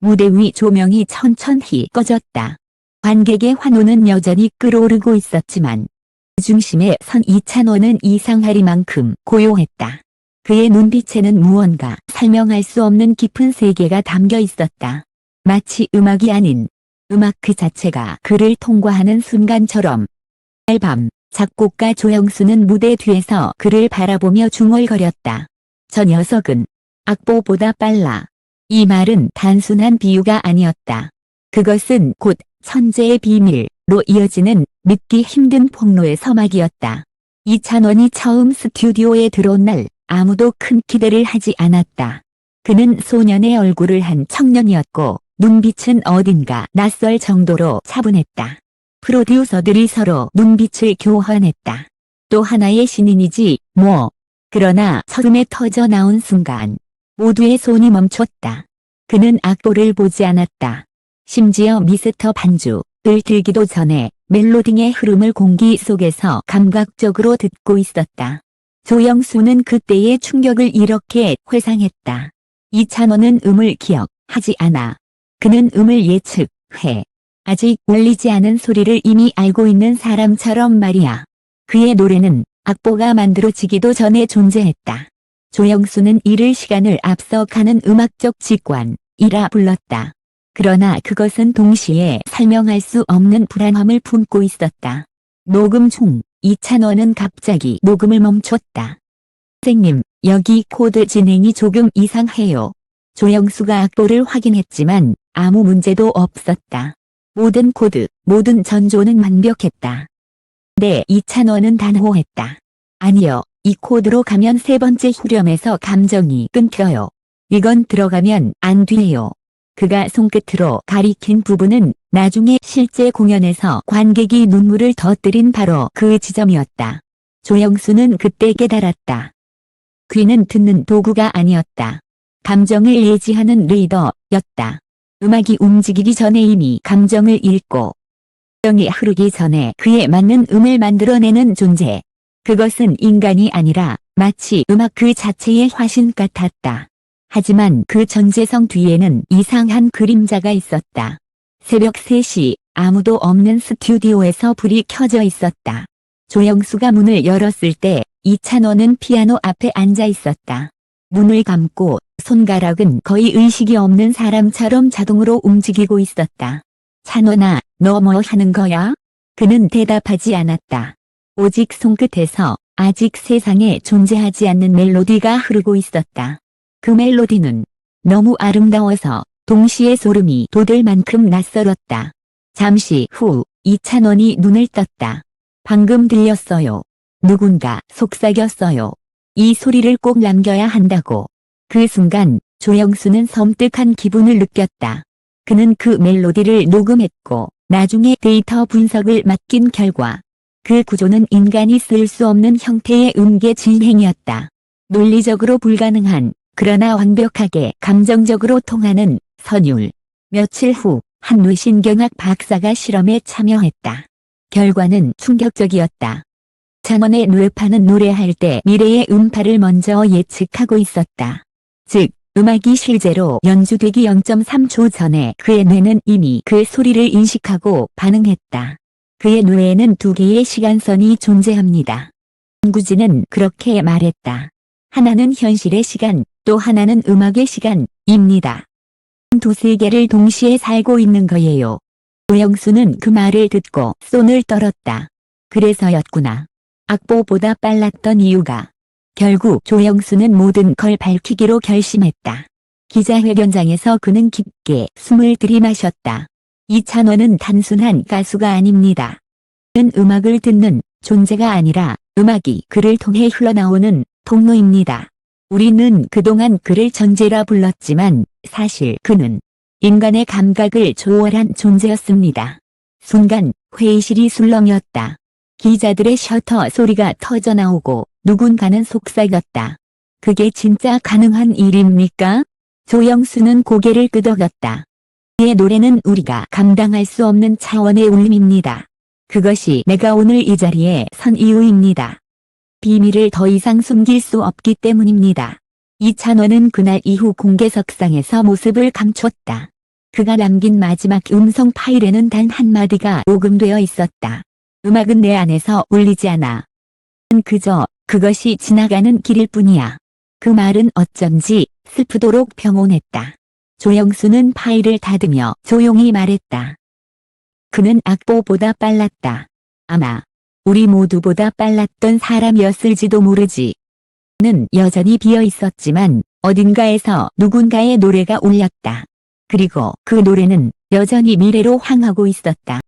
무대 위 조명이 천천히 꺼졌다. 관객의 환호는 여전히 끓어오르고 있었지만 그 중심에 선 이찬원은 이상하리만큼 고요했다. 그의 눈빛에는 무언가 설명할 수 없는 깊은 세계가 담겨 있었다. 마치 음악이 아닌 음악 그 자체가 그를 통과하는 순간처럼. 그날 밤 작곡가 조영수는 무대 뒤에서 그를 바라보며 중얼거렸다. 저 녀석은 악보보다 빨라. 이 말은 단순한 비유가 아니었다. 그것은 곧 천재의 비밀로 이어지는 믿기 힘든 폭로의 서막이었다. 이찬원이 처음 스튜디오에 들어온 날 아무도 큰 기대를 하지 않았다. 그는 소년의 얼굴을 한 청년이었고 눈빛은 어딘가 낯설 정도로 차분했다. 프로듀서들이 서로 눈빛을 교환했다. 또 하나의 신인이지 뭐. 그러나 처음에 터져 나온 순간 모두의 손이 멈췄다. 그는 악보를 보지 않았다. 심지어 미스터 반주를 들기도 전에 멜로디의 흐름을 공기 속에서 감각적으로 듣고 있었다. 조영수는 그때의 충격을 이렇게 회상했다. 이찬원은 음을 기억하지 않아. 그는 음을 예측해. 아직 울리지 않은 소리를 이미 알고 있는 사람처럼 말이야. 그의 노래는 악보가 만들어지기도 전에 존재했다. 조영수는 이를 시간을 앞서 가는 음악적 직관이라 불렀다. 그러나 그것은 동시에 설명할 수 없는 불안함을 품고 있었다. 녹음 중 이찬원은 갑자기 녹음을 멈췄다. 선생님, 여기 코드 진행이 조금 이상해요. 조영수가 악보를 확인했지만 아무 문제도 없었다. 모든 코드, 모든 전조는 완벽했다. 네, 이찬원은 단호했다. 아니요, 이 코드로 가면 세 번째 후렴에서 감정이 끊겨요. 이건 들어가면 안 돼요. 그가 손끝으로 가리킨 부분은 나중에 실제 공연에서 관객이 눈물을 터뜨린 바로 그 지점이었다. 조영수는 그때 깨달았다. 귀는 듣는 도구가 아니었다. 감정을 예지하는 리더였다. 음악이 움직이기 전에 이미 감정을 읽고 감정이 흐르기 전에 그에 맞는 음을 만들어내는 존재. 그것은 인간이 아니라 마치 음악 그 자체의 화신 같았다. 하지만 그 전재성 뒤에는 이상한 그림자가 있었다. 새벽 3시 아무도 없는 스튜디오에서 불이 켜져 있었다. 조영수가 문을 열었을 때 이찬원은 피아노 앞에 앉아 있었다. 문을 감고 손가락은 거의 의식이 없는 사람처럼 자동으로 움직이고 있었다. 찬원아, 너 뭐 하는 거야? 그는 대답하지 않았다. 오직 손끝에서 아직 세상에 존재하지 않는 멜로디가 흐르고 있었다. 그 멜로디는 너무 아름다워서 동시에 소름이 돋을 만큼 낯설었다. 잠시 후 이찬원이 눈을 떴다. 방금 들렸어요. 누군가 속삭였어요. 이 소리를 꼭 남겨야 한다고. 그 순간 조영수는 섬뜩한 기분을 느꼈다. 그는 그 멜로디를 녹음했고 나중에 데이터 분석을 맡긴 결과 그 구조는 인간이 쓸 수 없는 형태의 음계 진행이었다. 논리적으로 불가능한 그러나 완벽하게 감정적으로 통하는 선율. 며칠 후 한 뇌신경학 박사가 실험에 참여했다. 결과는 충격적이었다. 찬원의 뇌파는 노래할 때 미래의 음파를 먼저 예측하고 있었다. 즉, 음악이 실제로 연주되기 0.3초 전에 그의 뇌는 이미 그 소리를 인식하고 반응했다. 그의 뇌에는 두 개의 시간선이 존재합니다. 연구진은 그렇게 말했다. 하나는 현실의 시간, 또 하나는 음악의 시간입니다. 두 세계를 동시에 살고 있는 거예요. 조영수는 그 말을 듣고 손을 떨었다. 그래서였구나. 악보보다 빨랐던 이유가. 결국 조영수는 모든 걸 밝히기로 결심했다. 기자회견장에서 그는 깊게 숨을 들이마셨다. 이찬원은 단순한 가수가 아닙니다. 그는 음악을 듣는 존재가 아니라 음악이 그를 통해 흘러나오는 통로입니다. 우리는 그동안 그를 천재라 불렀지만 사실 그는 인간의 감각을 초월한 존재였습니다. 순간 회의실이 술렁였다. 기자들의 셔터 소리가 터져나오고 누군가는 속삭였다. 그게 진짜 가능한 일입니까? 조영수는 고개를 끄덕였다. 그의 노래는 우리가 감당할 수 없는 차원의 울림입니다. 그것이 내가 오늘 이 자리에 선 이유입니다. 비밀을 더 이상 숨길 수 없기 때문입니다. 이찬원은 그날 이후 공개석상에서 모습을 감췄다. 그가 남긴 마지막 음성 파일에는 단 한마디가 녹음되어 있었다. 음악은 내 안에서 울리지 않아. 그저 그것이 지나가는 길일 뿐이야. 그 말은 어쩐지 슬프도록 평온했다. 조영수는 파일을 닫으며 조용히 말했다. 그는 악보보다 빨랐다. 아마 우리 모두보다 빨랐던 사람이었을지도 모르지. 는 여전히 비어 있었지만 어딘가에서 누군가의 노래가 울렸다. 그리고 그 노래는 여전히 미래로 향하고 있었다.